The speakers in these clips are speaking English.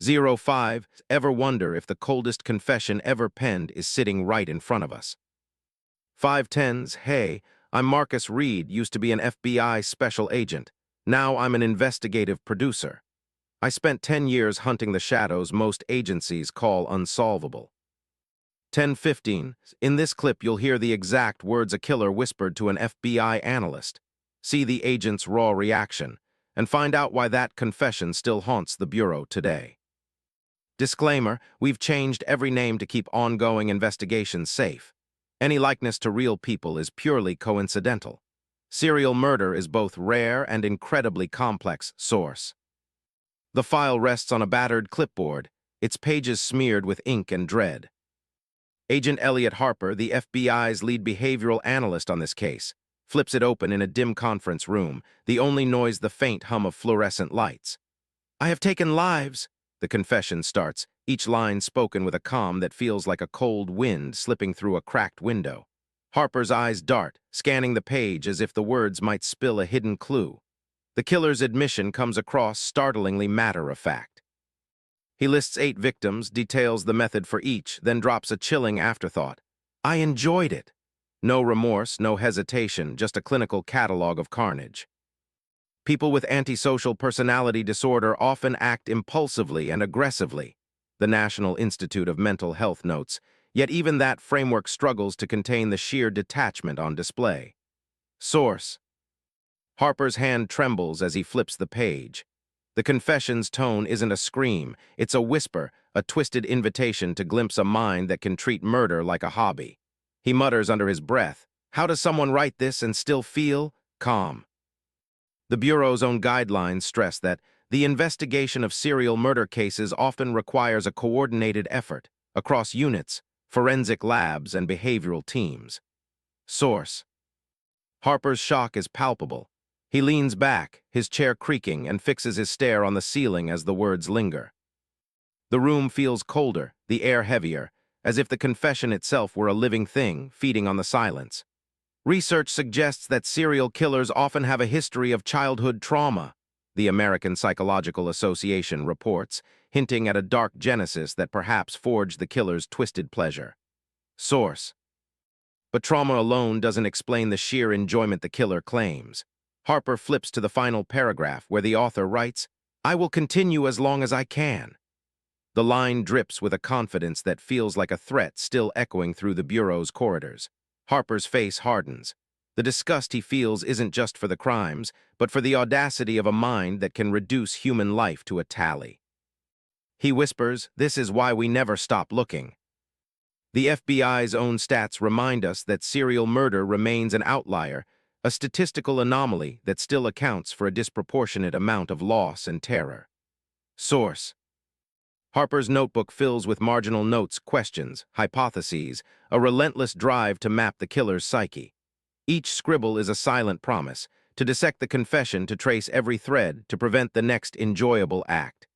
05. Ever wonder if the coldest confession ever penned is sitting right in front of us? 510s. Hey, I'm Marcus Reed, used to be an FBI special agent. Now I'm an investigative producer. I spent 10 years hunting the shadows most agencies call unsolvable. 10:15. In this clip, you'll hear the exact words a killer whispered to an FBI analyst. See the agent's raw reaction, and find out why that confession still haunts the Bureau today. Disclaimer, we've changed every name to keep ongoing investigations safe. Any likeness to real people is purely coincidental. Serial murder is both rare and incredibly complex. Source. The file rests on a battered clipboard, its pages smeared with ink and dread. Agent Elliot Harper, the FBI's lead behavioral analyst on this case, flips it open in a dim conference room, the only noise the faint hum of fluorescent lights. I have taken lives, the confession starts, each line spoken with a calm that feels like a cold wind slipping through a cracked window. Harper's eyes dart, scanning the page as if the words might spill a hidden clue. The killer's admission comes across startlingly matter-of-fact. He lists 8 victims, details the method for each, then drops a chilling afterthought. I enjoyed it. No remorse, no hesitation, just a clinical catalog of carnage. People with antisocial personality disorder often act impulsively and aggressively, the National Institute of Mental Health notes, yet even that framework struggles to contain the sheer detachment on display. Source. Harper's hand trembles as he flips the page. The confession's tone isn't a scream, it's a whisper, a twisted invitation to glimpse a mind that can treat murder like a hobby. He mutters under his breath, how does someone write this and still feel calm? The Bureau's own guidelines stress that the investigation of serial murder cases often requires a coordinated effort across units, forensic labs, and behavioral teams. Source. Harper's shock is palpable. He leans back, his chair creaking, and fixes his stare on the ceiling as the words linger. The room feels colder, the air heavier, as if the confession itself were a living thing, feeding on the silence. Research suggests that serial killers often have a history of childhood trauma, the American Psychological Association reports, hinting at a dark genesis that perhaps forged the killer's twisted pleasure. Source. But trauma alone doesn't explain the sheer enjoyment the killer claims. Harper flips to the final paragraph where the author writes, I will continue as long as I can. The line drips with a confidence that feels like a threat still echoing through the Bureau's corridors. Harper's face hardens. The disgust he feels isn't just for the crimes, but for the audacity of a mind that can reduce human life to a tally. He whispers, this is why we never stop looking. The FBI's own stats remind us that serial murder remains an outlier, a statistical anomaly that still accounts for a disproportionate amount of loss and terror. Source. Harper's notebook fills with marginal notes, questions, hypotheses, a relentless drive to map the killer's psyche. Each scribble is a silent promise, to dissect the confession, to trace every thread, to prevent the next enjoyable act.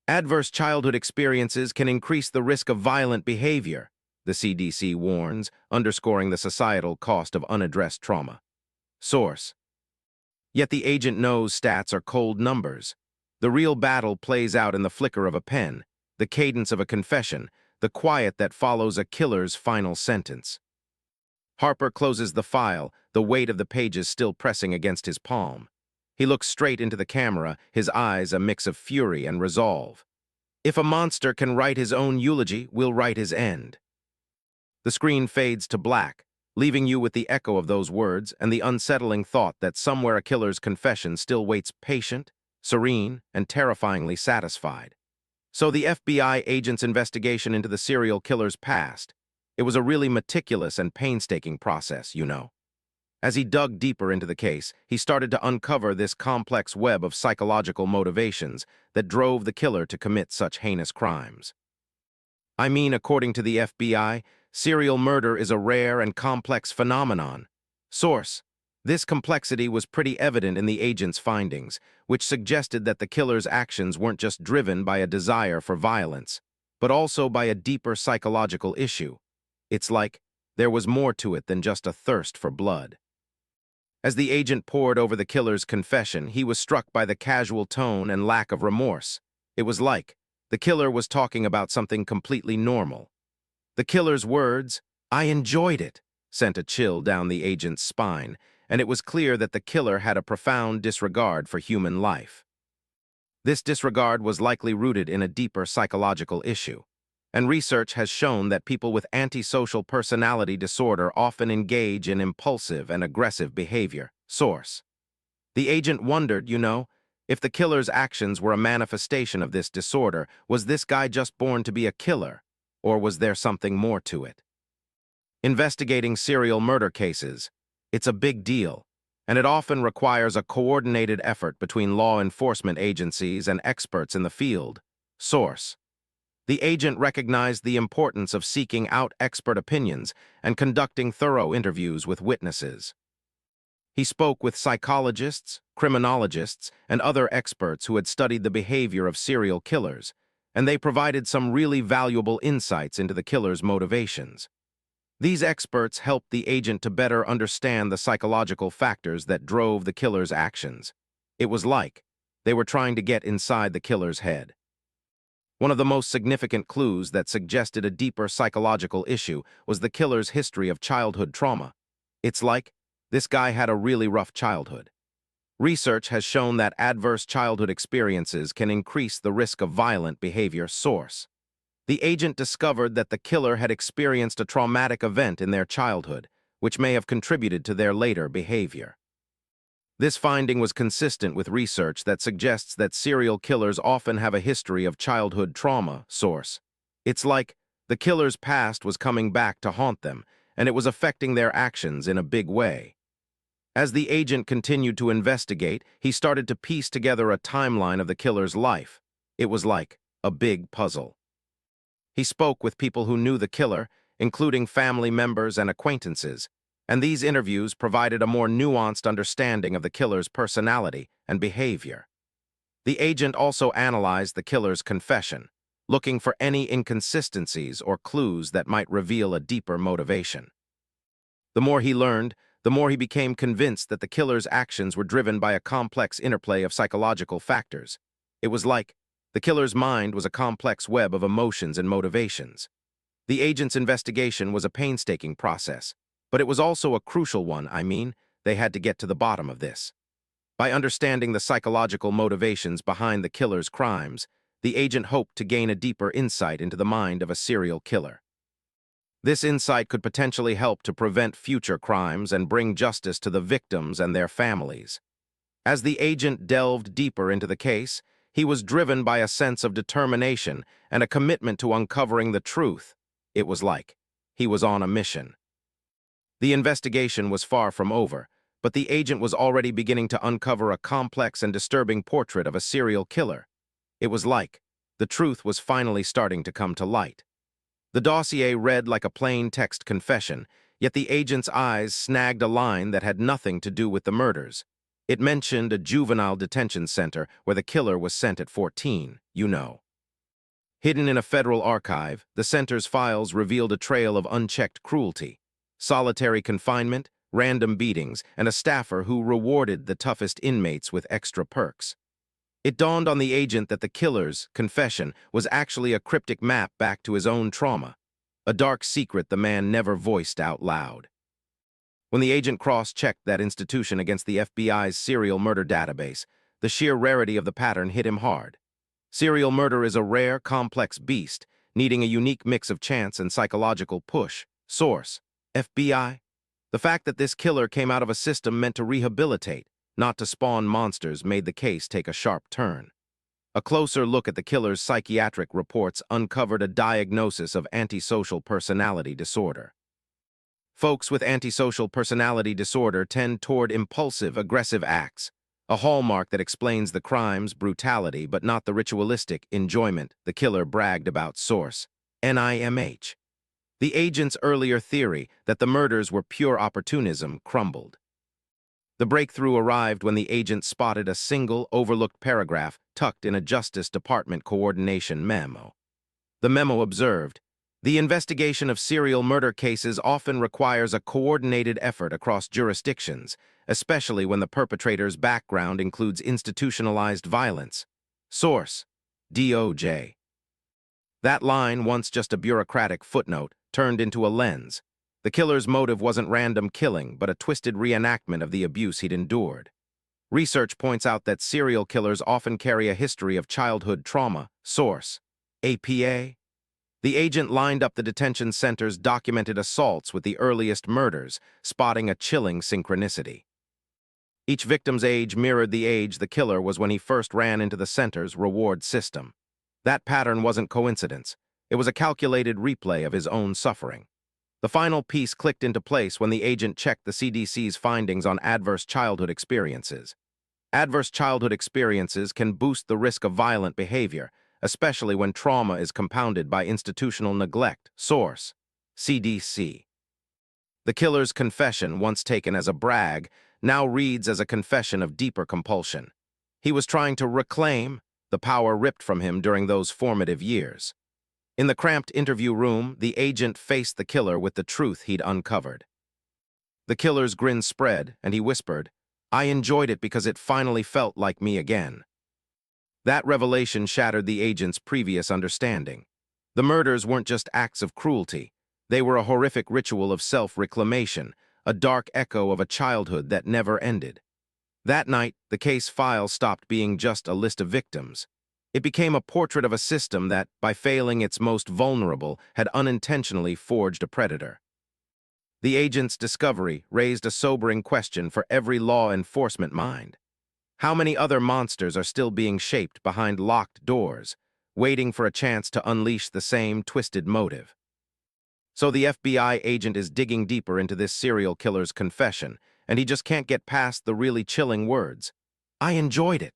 Adverse childhood experiences can increase the risk of violent behavior, the CDC warns, underscoring the societal cost of unaddressed trauma. Source. Yet the agent knows stats are cold numbers. The real battle plays out in the flicker of a pen, the cadence of a confession, the quiet that follows a killer's final sentence. Harper closes the file, the weight of the pages still pressing against his palm. He looks straight into the camera, his eyes a mix of fury and resolve. If a monster can write his own eulogy, we'll write his end. The screen fades to black, leaving you with the echo of those words and the unsettling thought that somewhere a killer's confession still waits patient, serene, and terrifyingly satisfied. So the FBI agent's investigation into the serial killer's past, it was a really meticulous and painstaking process, you know. As he dug deeper into the case, he started to uncover this complex web of psychological motivations that drove the killer to commit such heinous crimes. I mean, according to the FBI, serial murder is a rare and complex phenomenon. Source. This complexity was pretty evident in the agent's findings, which suggested that the killer's actions weren't just driven by a desire for violence, but also by a deeper psychological issue. It's like there was more to it than just a thirst for blood. As the agent pored over the killer's confession, he was struck by the casual tone and lack of remorse. It was like The killer was talking about something completely normal. The killer's words, "I enjoyed it," sent a chill down the agent's spine, and it was clear that the killer had a profound disregard for human life. This disregard was likely rooted in a deeper psychological issue, and research has shown that people with antisocial personality disorder often engage in impulsive and aggressive behavior. Source: The agent wondered, if the killer's actions were a manifestation of this disorder, was this guy just born to be a killer, or was there something more to it? Investigating serial murder cases, it's a big deal, and it often requires a coordinated effort between law enforcement agencies and experts in the field. Source: The agent recognized the importance of seeking out expert opinions and conducting thorough interviews with witnesses. He spoke with psychologists, criminologists, and other experts who had studied the behavior of serial killers, and they provided some really valuable insights into the killer's motivations. These experts helped the agent to better understand the psychological factors that drove the killer's actions. It was like they were trying to get inside the killer's head. One of the most significant clues that suggested a deeper psychological issue was the killer's history of childhood trauma. It's like this guy had a really rough childhood. Research has shown that adverse childhood experiences can increase the risk of violent behavior. Source: The agent discovered that the killer had experienced a traumatic event in their childhood, which may have contributed to their later behavior. This finding was consistent with research that suggests that serial killers often have a history of childhood trauma. Source: It's like the killer's past was coming back to haunt them, and it was affecting their actions in a big way. As the agent continued to investigate, he started to piece together a timeline of the killer's life. It was like a big puzzle. He spoke with people who knew the killer, including family members and acquaintances, and these interviews provided a more nuanced understanding of the killer's personality and behavior. The agent also analyzed the killer's confession, looking for any inconsistencies or clues that might reveal a deeper motivation. The more he learned, the more he became convinced that the killer's actions were driven by a complex interplay of psychological factors. It was like the killer's mind was a complex web of emotions and motivations. The agent's investigation was a painstaking process, but it was also a crucial one. They had to get to the bottom of this. By understanding the psychological motivations behind the killer's crimes, the agent hoped to gain a deeper insight into the mind of a serial killer. This insight could potentially help to prevent future crimes and bring justice to the victims and their families. As the agent delved deeper into the case, he was driven by a sense of determination and a commitment to uncovering the truth. It was like he was on a mission. The investigation was far from over, but the agent was already beginning to uncover a complex and disturbing portrait of a serial killer. It was like the truth was finally starting to come to light. The dossier read like a plain text confession, yet the agent's eyes snagged a line that had nothing to do with the murders. It mentioned a juvenile detention center where the killer was sent at 14. Hidden in a federal archive, the center's files revealed a trail of unchecked cruelty, solitary confinement, random beatings, and a staffer who rewarded the toughest inmates with extra perks. It dawned on the agent that the killer's confession was actually a cryptic map back to his own trauma, a dark secret the man never voiced out loud. When the agent cross-checked that institution against the FBI's serial murder database, the sheer rarity of the pattern hit him hard. Serial murder is a rare, complex beast, needing a unique mix of chance and psychological push. Source: FBI. The fact that this killer came out of a system meant to rehabilitate, not to spawn monsters, made the case take a sharp turn. A closer look at the killer's psychiatric reports uncovered a diagnosis of antisocial personality disorder. Folks with antisocial personality disorder tend toward impulsive, aggressive acts, a hallmark that explains the crime's brutality but not the ritualistic enjoyment the killer bragged about. Source: NIMH. The agent's earlier theory that the murders were pure opportunism crumbled. The breakthrough arrived when the agent spotted a single, overlooked paragraph tucked in a Justice Department coordination memo. The memo observed, "The investigation of serial murder cases often requires a coordinated effort across jurisdictions, especially when the perpetrator's background includes institutionalized violence." Source: DOJ. That line, once just a bureaucratic footnote, turned into a lens. The killer's motive wasn't random killing, but a twisted reenactment of the abuse he'd endured. Research points out that serial killers often carry a history of childhood trauma. Source: APA. The agent lined up the detention center's documented assaults with the earliest murders, spotting a chilling synchronicity. Each victim's age mirrored the age the killer was when he first ran into the center's reward system. That pattern wasn't coincidence. It was a calculated replay of his own suffering. The final piece clicked into place when the agent checked the CDC's findings on adverse childhood experiences. Adverse childhood experiences can boost the risk of violent behavior, especially when trauma is compounded by institutional neglect. Source: CDC. The killer's confession, once taken as a brag, now reads as a confession of deeper compulsion. He was trying to reclaim the power ripped from him during those formative years. In the cramped interview room, the agent faced the killer with the truth he'd uncovered. The killer's grin spread, and he whispered, "I enjoyed it because it finally felt like me again." That revelation shattered the agent's previous understanding. The murders weren't just acts of cruelty. They were a horrific ritual of self-reclamation, a dark echo of a childhood that never ended. That night, the case file stopped being just a list of victims. It became a portrait of a system that, by failing its most vulnerable, had unintentionally forged a predator. The agent's discovery raised a sobering question for every law enforcement mind. How many other monsters are still being shaped behind locked doors, waiting for a chance to unleash the same twisted motive? So the FBI agent is digging deeper into this serial killer's confession, and he just can't get past the really chilling words. "I enjoyed it."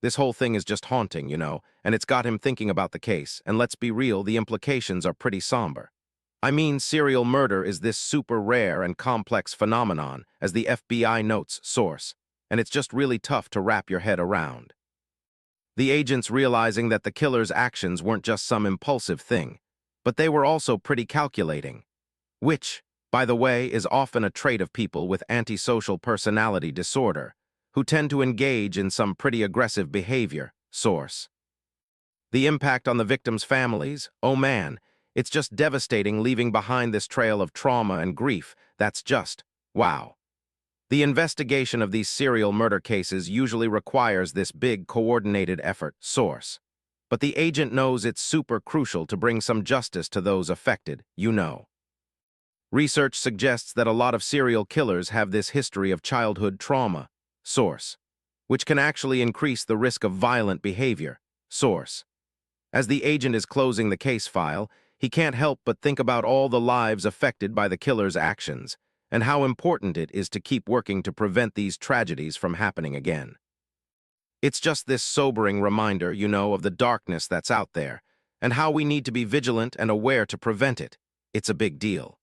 This whole thing is just haunting, and it's got him thinking about the case, and let's be real, the implications are pretty somber. I mean, serial murder is this super rare and complex phenomenon, as the FBI notes. Source, and it's just really tough to wrap your head around. The agent's realizing that the killer's actions weren't just some impulsive thing, but they were also pretty calculating, which, by the way, is often a trait of people with antisocial personality disorder, who tend to engage in some pretty aggressive behavior. Source. The impact on the victims' families, oh man, it's just devastating, leaving behind this trail of trauma and grief. That's just, wow. The investigation of these serial murder cases usually requires this big, coordinated effort. Source. But the agent knows it's super crucial to bring some justice to those affected. Research suggests that a lot of serial killers have this history of childhood trauma. Source. Which can actually increase the risk of violent behavior. Source. As the agent is closing the case file, he can't help but think about all the lives affected by the killer's actions, and how important it is to keep working to prevent these tragedies from happening again. It's just this sobering reminder, of the darkness that's out there, and how we need to be vigilant and aware to prevent it. It's a big deal.